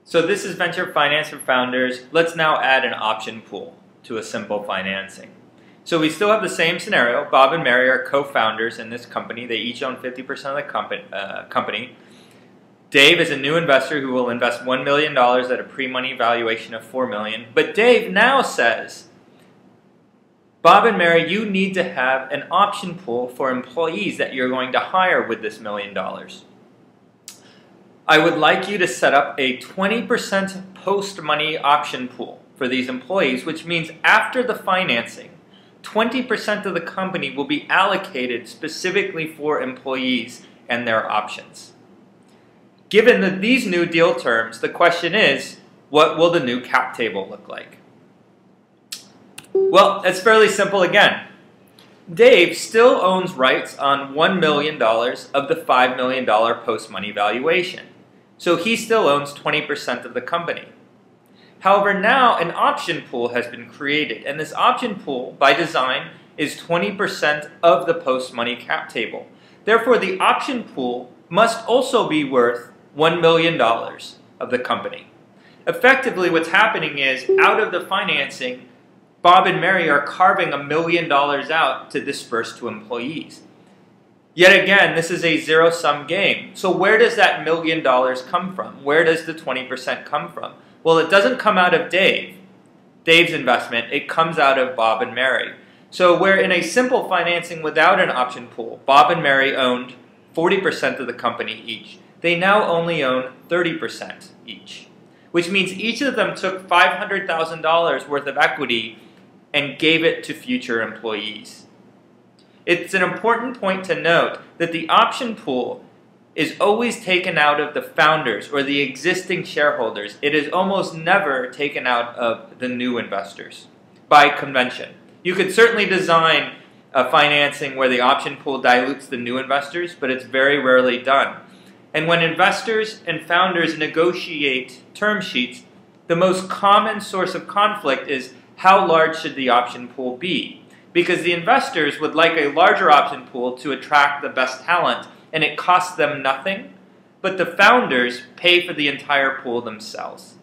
So this is venture finance for founders. Let's now add an option pool to a simple financing. So we still have the same scenario. Bob and Mary are co-founders in this company. They each own 50% of the company. Dave is a new investor who will invest $1 million at a pre-money valuation of $4 million. But Dave now says, Bob and Mary, you need to have an option pool for employees that you're going to hire with this $1 million. I would like you to set up a 20% post-money option pool for these employees, which means after the financing, 20% of the company will be allocated specifically for employees and their options. Given these new deal terms, the question is, what will the new cap table look like? Well, it's fairly simple again. Dave still owns rights on $1 million of the $5 million post-money valuation. So he still owns 20% of the company. However, now an option pool has been created, and this option pool, by design, is 20% of the post-money cap table. Therefore, the option pool must also be worth $1 million of the company. Effectively, what's happening is, out of the financing, Bob and Mary are carving $1 million out to disperse to employees. Yet again, this is a zero-sum game. So where does that $1 million come from? Where does the 20% come from? Well, it doesn't come out of Dave's investment. It comes out of Bob and Mary. So where in a simple financing without an option pool, Bob and Mary owned 40% of the company each. They now only own 30% each, which means each of them took $500,000 worth of equity and gave it to future employees. It's an important point to note that the option pool is always taken out of the founders or the existing shareholders. It is almost never taken out of the new investors by convention. You could certainly design a financing where the option pool dilutes the new investors, but it's very rarely done. And when investors and founders negotiate term sheets, the most common source of conflict is how large should the option pool be? Because the investors would like a larger option pool to attract the best talent, and it costs them nothing, but the founders pay for the entire pool themselves.